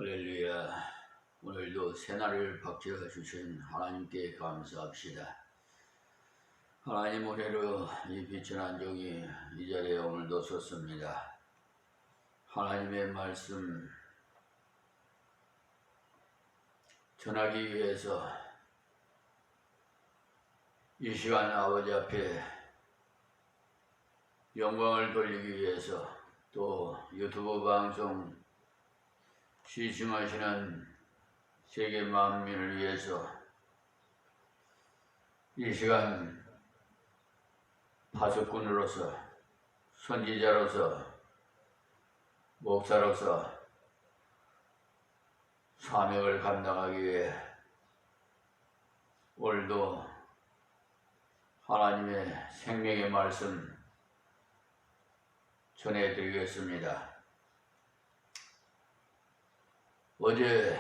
할렐루야. 오늘도 새날을 박지어 주신 하나님께 감사합시다. 하나님 은혜로 이 빛은 안정이 이 자리에 오늘도 섰습니다. 하나님의 말씀 전하기 위해서 이 시간 아버지 앞에 영광을 돌리기 위해서 또 유튜브 방송 시청하시는 세계 만민을 위해서 이 시간 파수꾼으로서 선지자로서 목사로서 사명을 감당하기 위해 오늘도 하나님의 생명의 말씀 전해드리겠습니다. 어제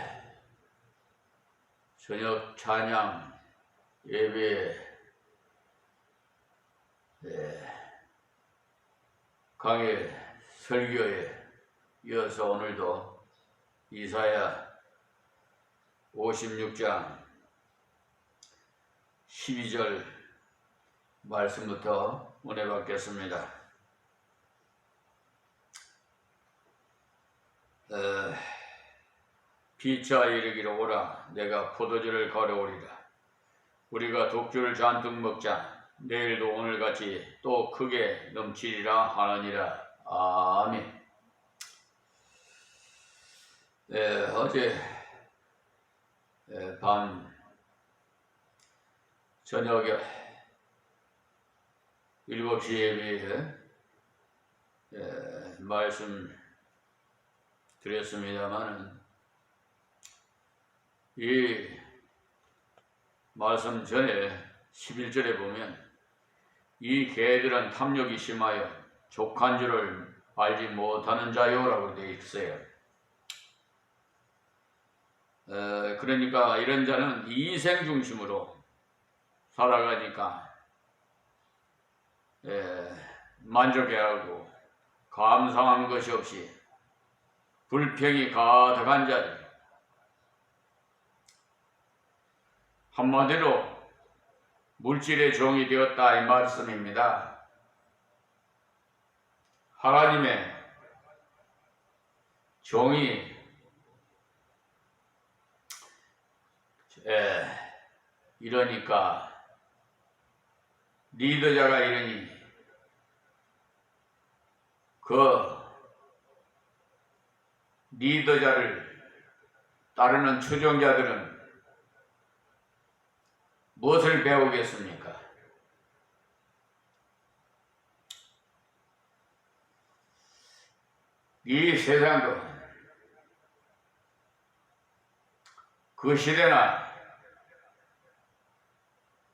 저녁 찬양 예배 강의 설교에 이어서 오늘도 이사야 56장 12절 말씀부터 은혜 받겠습니다. 피차 이르기를 오라 내가 포도주를 가려오리라. 우리가 독주를 잔뜩 먹자. 내일도 오늘같이 또 크게 넘치리라 하느니라. 아멘. 어제 밤 저녁에 7시 예배에 말씀 드렸습니다마는 이 말씀 전에 11절에 보면 이 개들은 탐욕이 심하여 족한 줄을 알지 못하는 자요라고 되어 있어요. 그러니까 이런 자는 이생 중심으로 살아가니까 만족해하고 감사한 것이 없이 불평이 가득한 자들, 한마디로 물질의 종이 되었다 이 말씀입니다. 하나님의 종이 이러니까 리더자가 이러니 그 리더자를 따르는 추종자들은 무엇을 배우겠습니까? 이 세상도 그 시대나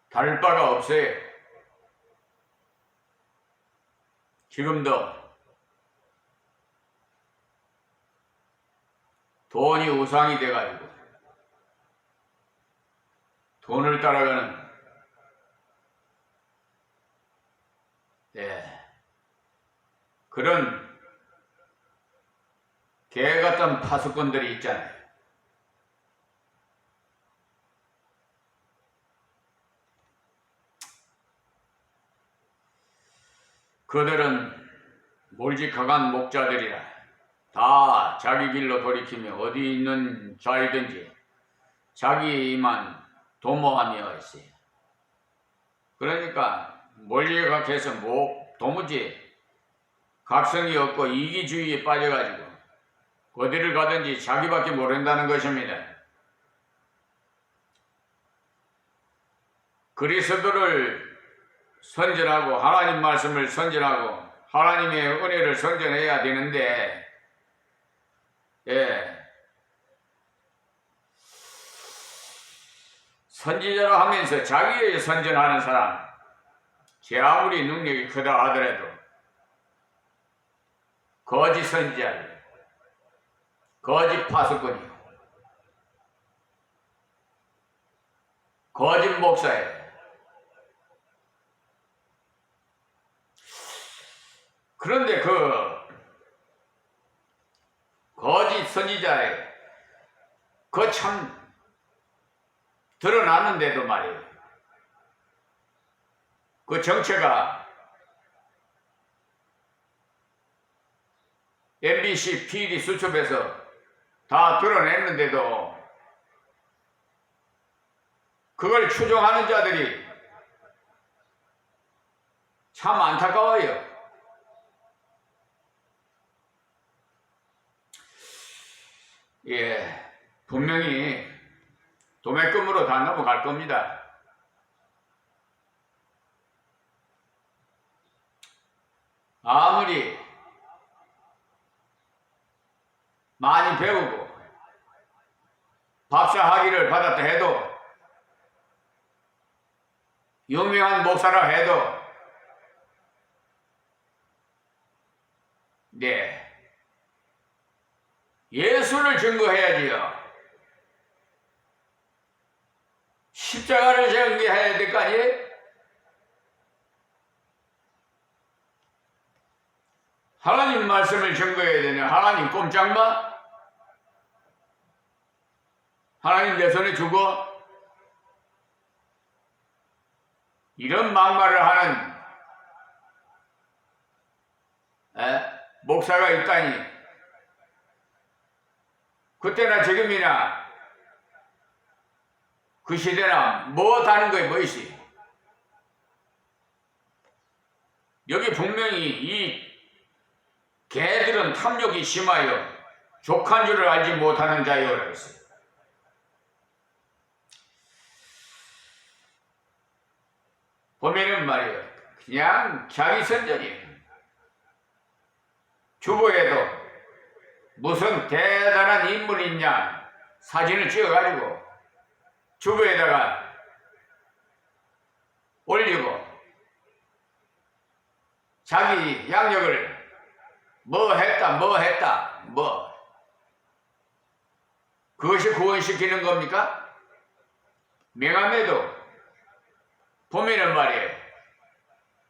다를 바가 없어요. 지금도 돈이 우상이 돼가지고 돈을 따라가는 그런 개 같은 파수꾼들이 있잖아요. 그들은 몰직하간 목자들이라 다 자기 길로 돌이키며 어디 있는 자이든지 자기만 도모하며 있어요. 그러니까 몰직학해서 도무지 각성이 없고 이기주의에 빠져가지고 어디를 가든지 자기밖에 모른다는 것입니다. 그리스도를 선전하고 하나님 말씀을 선전하고 하나님의 은혜를 선전해야 되는데 선지자로 하면서 자기의 선전하는 사람, 제 아무리 능력이 크다 하더라도 거짓 선지자예요. 거짓 파수꾼이요. 거짓 목사예요. 그런데 그 거짓 선지자의 그 참 드러났는데도 말이에요. 그 정체가 MBC PD 수첩에서 다 드러냈는데도 그걸 추종하는 자들이 참 안타까워요. 예, 분명히 도매금으로 다 넘어갈 겁니다. 아무리 많이 배우고 박사 학위를 받았다 해도, 유명한 목사라 해도, 네, 예수를 증거해야지요. 십자가를 증거해야 될 거 아니에요? 하나님 말씀을 증거해야 되냐? 하나님 꼼짝마? 하나님 내 손에 주고? 이런 막말을 하는 목사가 있다니, 그때나 지금이나 그 시대나 뭐 다른 거에 뭐이시? 여기 분명히 이 개들은 탐욕이 심하여 족한 줄을 알지 못하는 자요라고 했어요. 보면은 말이에요, 그냥 자기 선전이에요. 주보에도 무슨 대단한 인물이 있냐 사진을 찍어가지고 주보에다가 올리고, 자기 양력을 뭐 했다 그것이 구원시키는 겁니까? 명함에도 보면은 말이에요,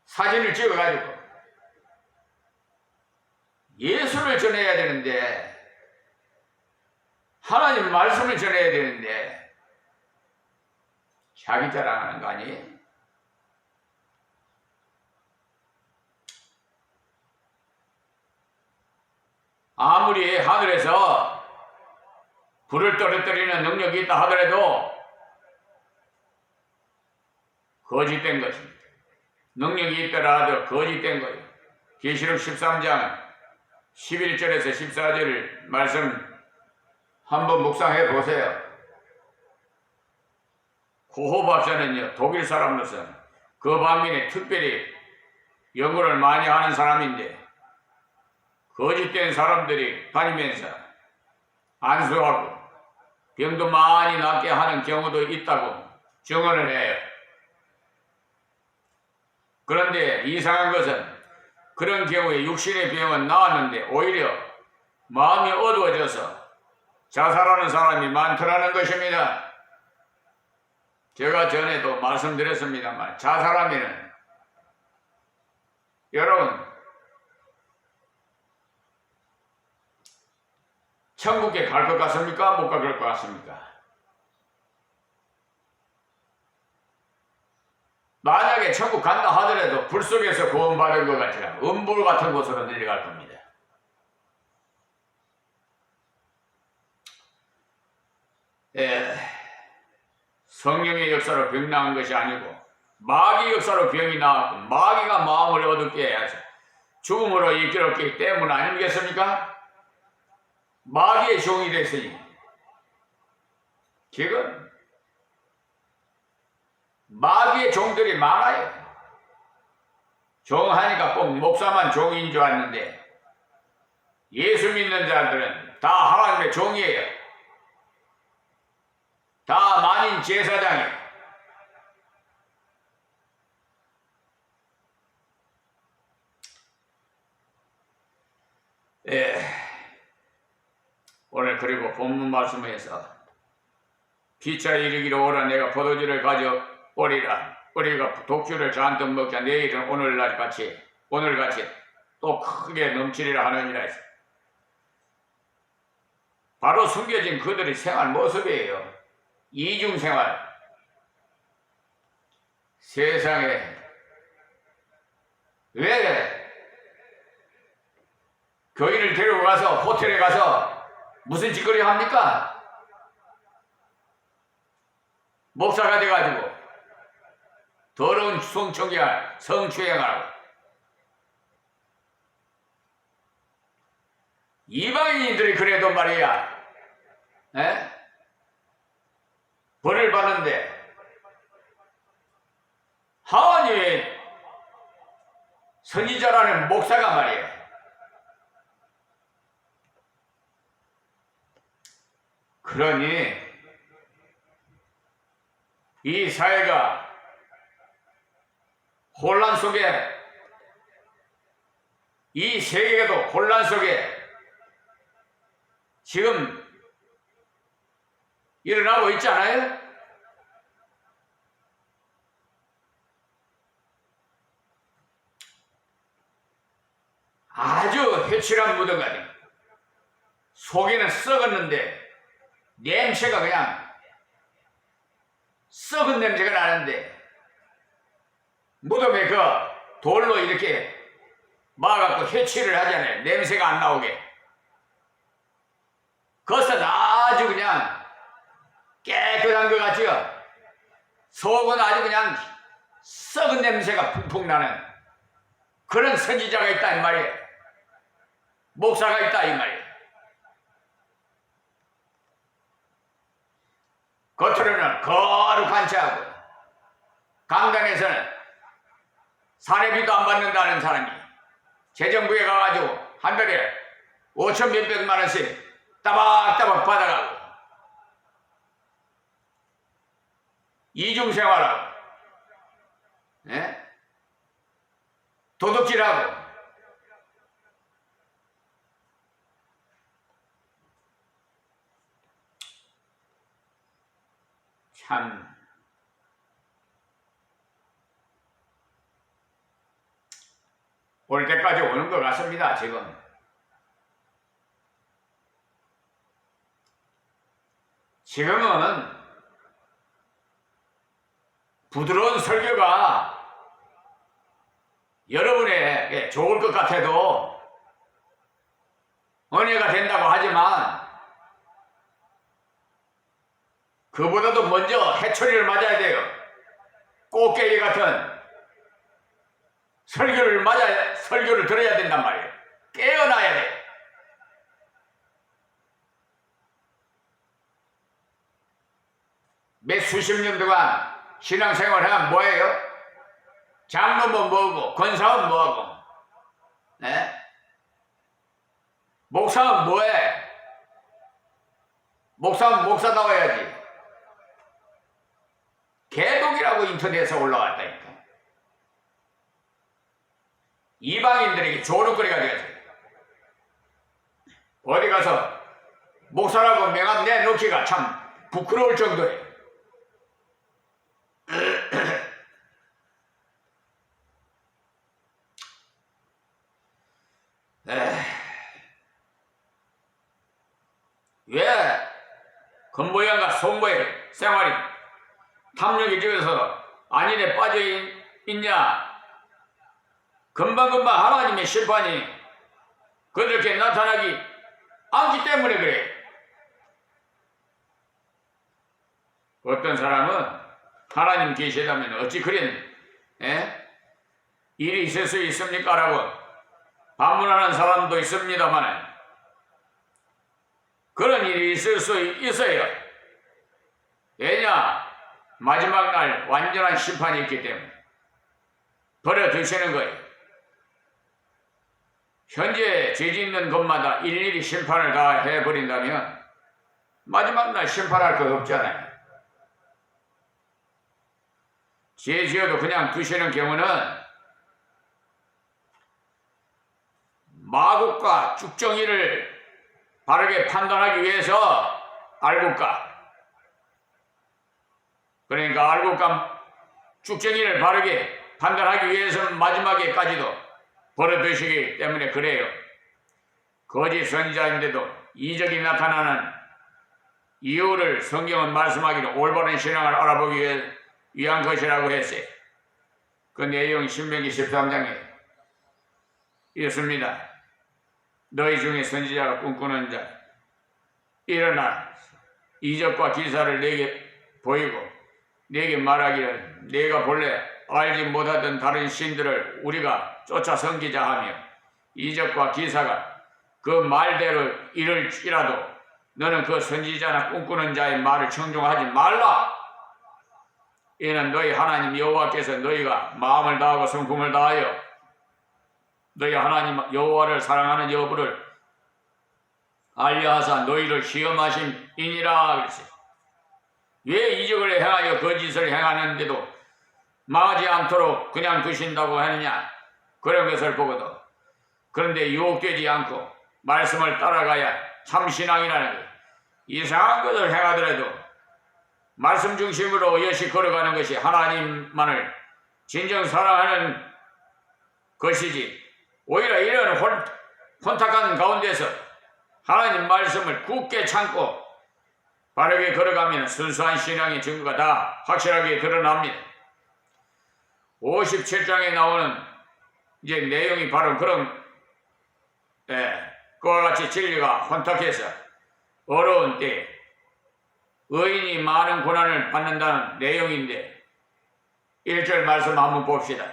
사진을 찍어가지고 예수를 전해야 되는데, 하나님 말씀을 전해야 되는데 자기 자랑하는 거 아니에요? 아무리 하늘에서 불을 떨어뜨리는 능력이 있다 하더라도 거짓된 것입니다. 능력이 있더라 하더라도 거짓된 거예요. 계시록 13장 11절에서 14절 말씀 한번 묵상해 보세요. 고호박사는요, 독일 사람으로서 그 방면에 특별히 연구를 많이 하는 사람인데, 거짓된 사람들이 다니면서 안수하고 병도 많이 낫게 하는 경우도 있다고 증언을 해요. 그런데 이상한 것은 그런 경우에 육신의 병은 나았는데 오히려 마음이 어두워져서 자살하는 사람이 많더라는 것입니다. 제가 전에도 말씀드렸습니다만, 자살하면은 여러분 천국에 갈 것 같습니까? 못 갈 것 같습니까? 만약에 천국 간다 하더라도 불 속에서 구원받은 것 같으라 음불 같은 곳으로 내려갈 겁니다. 성령의 역사로 병 나은 것이 아니고 마귀 역사로 병이 나왔고, 마귀가 마음을 어둡게 해야죠. 죽음으로 이끌었기 때문 아니겠습니까? 마귀의 종이 됐으니, 지금 마귀의 종들이 많아요. 종하니까 꼭 목사만 종인 줄 알았는데, 예수 믿는 자들은 다 하나님의 종이에요. 다 만인 제사장이에요. 오늘 그리고 본문 말씀에서 기차 이르기로 오라 내가 포도주를 가져오리라. 우리가 독주를 잔뜩 먹자. 내일은 오늘같이 또 크게 넘치리라 하느니라 했어. 바로 숨겨진 그들의 생활 모습이에요. 이중생활. 세상에 왜 교인을 데리고 가서 호텔에 가서 무슨 짓거리 합니까? 목사가 돼가지고 더러운 성추행하라고. 이방인들이 그래도 말이야, 벌을 받는데 하나님의 선지자라는 목사가 말이야, 그러니 이 사회가 혼란 속에, 이 세계도 혼란 속에 지금 일어나고 있지 않아요? 아주 회칠한 무덤 같은, 속에는 썩었는데 냄새가 그냥 썩은 냄새가 나는데 무덤에 그 돌로 이렇게 막아갖고 회칠을 하잖아요. 냄새가 안 나오게. 그것은 아주 그냥 깨끗한 것 같지요. 속은 아주 그냥 썩은 냄새가 풍풍 나는 그런 선지자가 있다 이 말이에요. 목사가 있다 이 말이에요. 겉으로는 거룩한 척하고 강당에서는 사례비도 안 받는다는 사람이 재정부에 가가지고 한 달에 5천 몇백만 원씩 따박따박 받아가고 이중생활하고 도둑질하고 참 올 때까지 오는 것 같습니다. 지금은 부드러운 설교가 여러분에게 좋을 것 같아도 은혜가 된다고 하지만 그보다도 먼저 해초리를 맞아야 돼요. 꽃게기 같은 설교를 들어야 된단 말이에요. 깨어나야 돼. 몇 수십 년 동안 신앙생활 하면 뭐예요? 장로면 뭐고, 권사는 뭐하고, 목사는 뭐해? 목사는 목사다워야지. 개독이라고 인터넷에 올라왔다니까. 이방인들에게 조롱거리가 되어서 어디 가서 목사라고 명함 내놓기가 참 부끄러울 정도예요. 왜 건보양과 송보의 생활이 탐욕이 지어서 안일에 빠져 있냐? 금방금방 하나님의 심판이 그들께 나타나기 않기 때문에 그래. 어떤 사람은 하나님 계시다면 어찌 그런 일이 있을 수 있습니까? 라고 반문하는 사람도 있습니다만 그런 일이 있을 수 있어요. 왜냐? 마지막 날 완전한 심판이 있기 때문에 버려두시는 거예요. 현재 죄 짓는 것마다 일일이 심판을 다 해버린다면 마지막 날 심판할 거 없잖아요. 죄 지어도 그냥 두시는 경우는 마국과 쭉정이를 바르게 판단하기 위해서 알국과, 그러니까 알국과 쭉정이를 바르게 판단하기 위해서는 마지막에까지도 버려두시기 때문에 그래요. 거짓 선지자인데도 이적이 나타나는 이유를 성경은 말씀하기를 올바른 신앙을 알아보기 위한 것이라고 했어요. 그 내용이 신명기 13장에 있습니다. 너희 중에 선지자가 꿈꾸는 자 일어나 이적과 기사를 내게 보이고 내게 말하기를 내가 본래 알지 못하던 다른 신들을 우리가 쫓아 섬기자 하며 이적과 기사가 그 말대로 이를지라도 너는 그 선지자나 꿈꾸는 자의 말을 청종하지 말라. 이는 너희 하나님 여호와께서 너희가 마음을 다하고 성품을 다하여 너희 하나님 여호와를 사랑하는 여부를 알려하사 너희를 시험하심이니라 그랬어요. 왜 이적을 행하여 거짓을 행하는데도 망하지 않도록 그냥 두신다고 하느냐? 그런 것을 보거든. 그런데 유혹되지 않고 말씀을 따라가야 참신앙이라는 것. 이상한 것을 행하더라도 말씀 중심으로 여시 걸어가는 것이 하나님만을 진정 사랑하는 것이지, 오히려 이런 혼탁한 가운데서 하나님 말씀을 굳게 참고 바르게 걸어가면 순수한 신앙의 증거가 다 확실하게 드러납니다. 57장에 나오는 이제 내용이 바로 그런 그와 같이 진리가 혼탁해서 어려운 때에 의인이 많은 고난을 받는다는 내용인데 1절 말씀 한번 봅시다.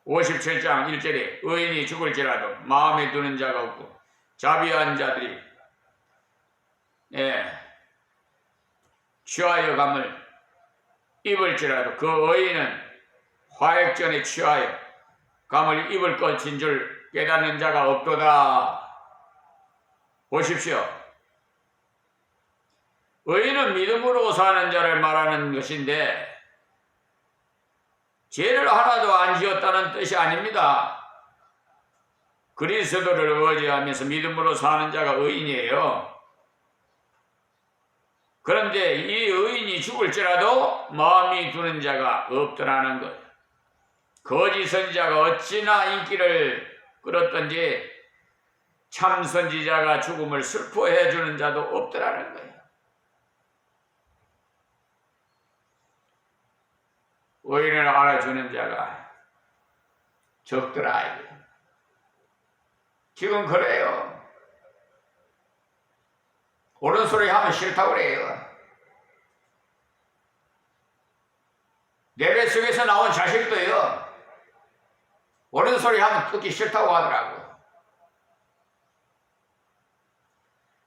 57장 1절에 의인이 죽을지라도 마음에 두는 자가 없고 자비한 자들이 취하여 감을 입을지라도 그 의인은 화액전에 취하여 감을 입을 것인 줄 깨닫는 자가 없도다. 보십시오. 의인은 믿음으로 사는 자를 말하는 것인데 죄를 하나도 안 지었다는 뜻이 아닙니다. 그리스도를 의지하면서 믿음으로 사는 자가 의인이에요. 그런데 이 의인이 죽을지라도 마음이 두는 자가 없더라는 것. 거짓 선지자가 어찌나 인기를 끌었던지 참 선지자가 죽음을 슬퍼해 주는 자도 없더라는 거예요. 의인을 알아주는 자가 적더라. 지금 그래요. 옳은 소리 하면 싫다고 그래요. 내 뱃속에서 나온 자식도요, 옳은 소리 하면 듣기 싫다고 하더라고.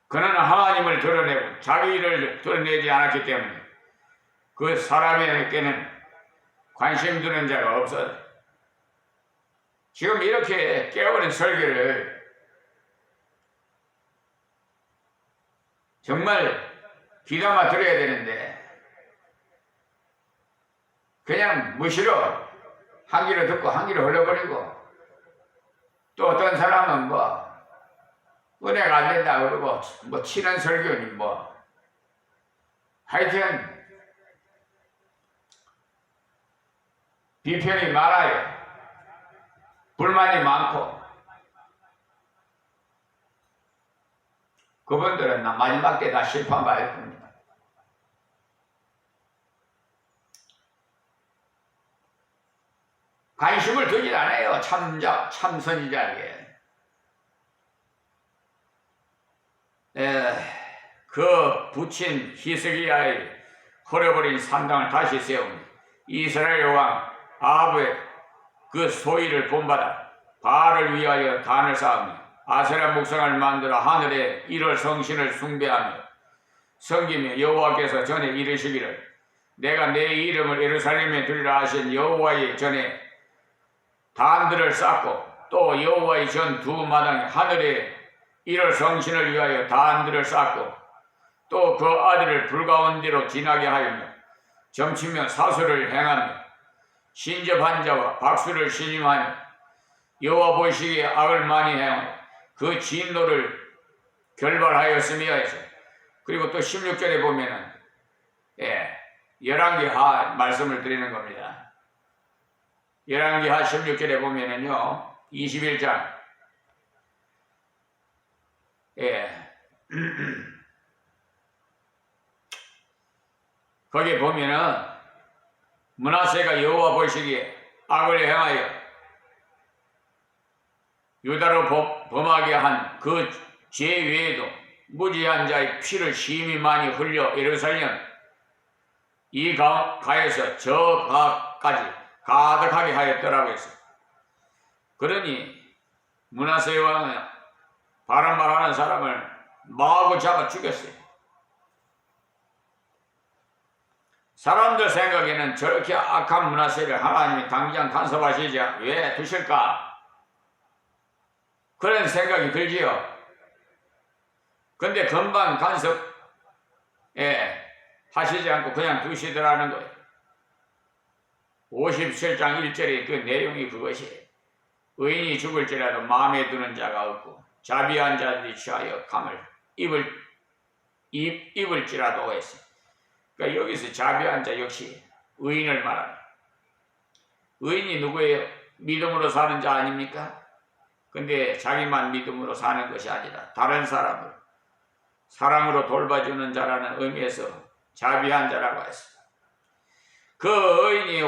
그는 하나님을 드러내고 자기 일을 드러내지 않았기 때문에 그 사람에게는 관심 두는 자가 없어. 지금 이렇게 깨어버린 설교를 정말 귀담아 들어야 되는데 그냥 무시로 한 귀로 듣고 한 귀로 흘려버리고, 또 어떤 사람은 은혜가 안 된다 그러고 치는 설교니 하여튼 비평이 많아요. 불만이 많고, 그분들은 마지막 때 다 심판받을 겁니다. 관심을 두질 않아요. 참 선지자에게. 그 붙인 히스기야의 허려버린 산당을 다시 세운 이스라엘 왕 아합의 그 소위를 본받아 바알을 위하여 단을 쌓으며 아세라 목상을 만들어 하늘에 일월 성신을 숭배하며 섬기며 여호와께서 전에 이르시기를 내가 내 이름을 예루살렘에 두리라 하신 여호와의 전에 단들을 쌓고, 또 여호와의 전 두 마당에 하늘에 일월 성신을 위하여 단들을 쌓고, 또 그 아들을 불가운데로 지나게 하였며 점치며 사수를 행하며 신접한 자와 박수를 신임하며 여호와 보시기에 악을 많이 행하며 그 진노를 결발하였으며 해서, 그리고 또 16절에 보면은 열왕기하 말씀을 드리는 겁니다. 열왕기하 16절에 보면은요, 21장 예. 거기 보면은 므낫세가 여호와 보시기에 악을 행하여 유다로 범하게 한 그 죄 외에도 무지한 자의 피를 심히 많이 흘려 예루살렘 이 가에서 저 가까지 가득하게 하였더라고 했어. 그러니 므낫세 왕은 바른 말하는 사람을 마구 잡아 죽였어요. 사람들 생각에는 저렇게 악한 므낫세를 하나님이 당장 간섭하시지 왜 두실까? 그런 생각이 들지요. 근데 금방 간섭 하시지 않고 그냥 두시더라는 거예요. 57장 1절의 그 내용이 그것이에요. 의인이 죽을지라도 마음에 드는 자가 없고 자비한 자들이 취하여 감을 입을지라도 했어요. 그러니까 여기서 자비한 자 역시 의인을 말합니다. 의인이 누구예요? 믿음으로 사는 자 아닙니까? 근데 자기만 믿음으로 사는 것이 아니라 다른 사람을 사랑으로 돌봐주는 자라는 의미에서 자비한 자라고 했습니다. 그 의인이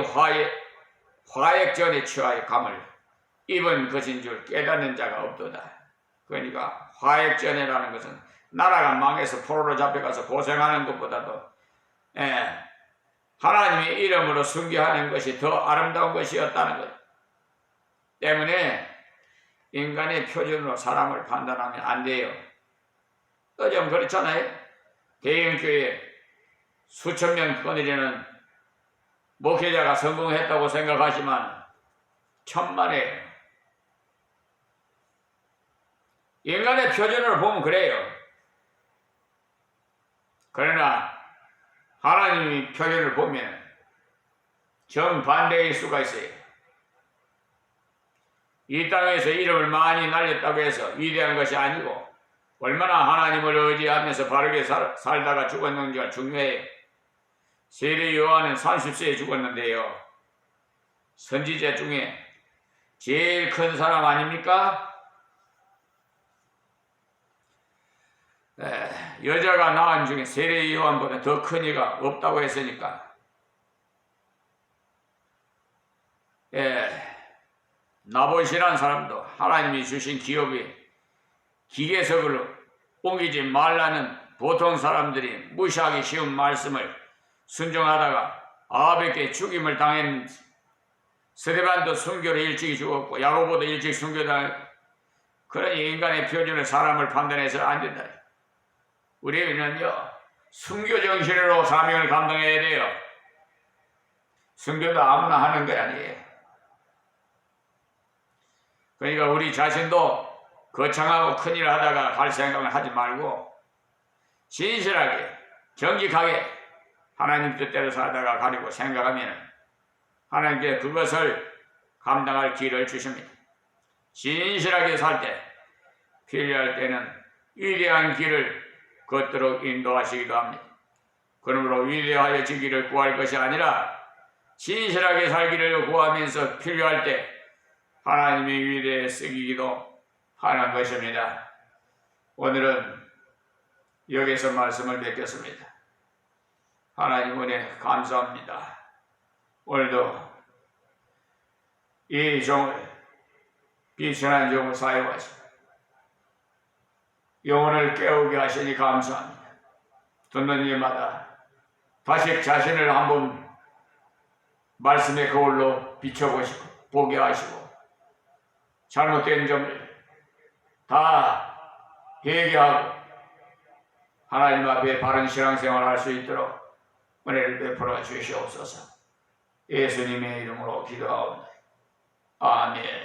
화액전에 취하여 감을 입은 것인 줄 깨닫는 자가 없도다. 그러니까 화액전이라는 것은 나라가 망해서 포로로 잡혀가서 고생하는 것보다도 하나님의 이름으로 순교하는 것이 더 아름다운 것이었다는 것 때문에 인간의 표준으로 사람을 판단하면 안 돼요. 요즘 그렇잖아요. 대형교회 수천 명 거느리는 목회자가 성공했다고 생각하지만 천만에요. 인간의 표준으로 보면 그래요. 그러나 하나님의 표준을 보면 정반대일 수가 있어요. 이 땅에서 이름을 많이 날렸다고 해서 위대한 것이 아니고 얼마나 하나님을 의지하면서 바르게 살다가 죽었는지가 중요해요. 세례 요한은 30세에 죽었는데요. 선지자 중에 제일 큰 사람 아닙니까? 여자가 낳은 중에 세례 요한보다 더 큰 이가 없다고 했으니까 나봇이라는 사람도 하나님이 주신 기업이 기계석으로 옮기지 말라는 보통 사람들이 무시하기 쉬운 말씀을 순종하다가 아합에게 죽임을 당했는지 스데반도 순교를 일찍이 죽었고 야고보도 일찍 순교당했고 그러니 인간의 표준을 사람을 판단해서는 안 된다. 우리는요 순교 정신으로 사명을 감당해야 돼요. 순교도 아무나 하는 게 아니에요. 그러니까 우리 자신도 거창하고 큰일 하다가 갈 생각을 하지 말고 진실하게 정직하게 하나님 뜻대로 살다가 가려고 생각하면 하나님께 그것을 감당할 기회를 주십니다. 진실하게 살 때 필요할 때는 위대한 길을 걷도록 인도하시기도 합니다. 그러므로 위대하여지기를 구할 것이 아니라 진실하게 살기를 구하면서 필요할 때 하나님의 위대에 쓰기도 하는 것입니다. 오늘은 여기서 말씀을 맺겠습니다. 하나님 은혜 감사합니다. 오늘도 이 종을 비천한 종을 사용하시고 영혼을 깨우게 하시니 감사합니다. 듣는 일마다 다시 자신을 한번 말씀의 거울로 비춰보시고 보게 하시고 잘못된 점을 다 회개하고 하나님 앞에 바른 신앙생활을 할 수 있도록 은혜를 베풀어 주시옵소서. 예수님의 이름으로 기도하옵나이다. 아멘.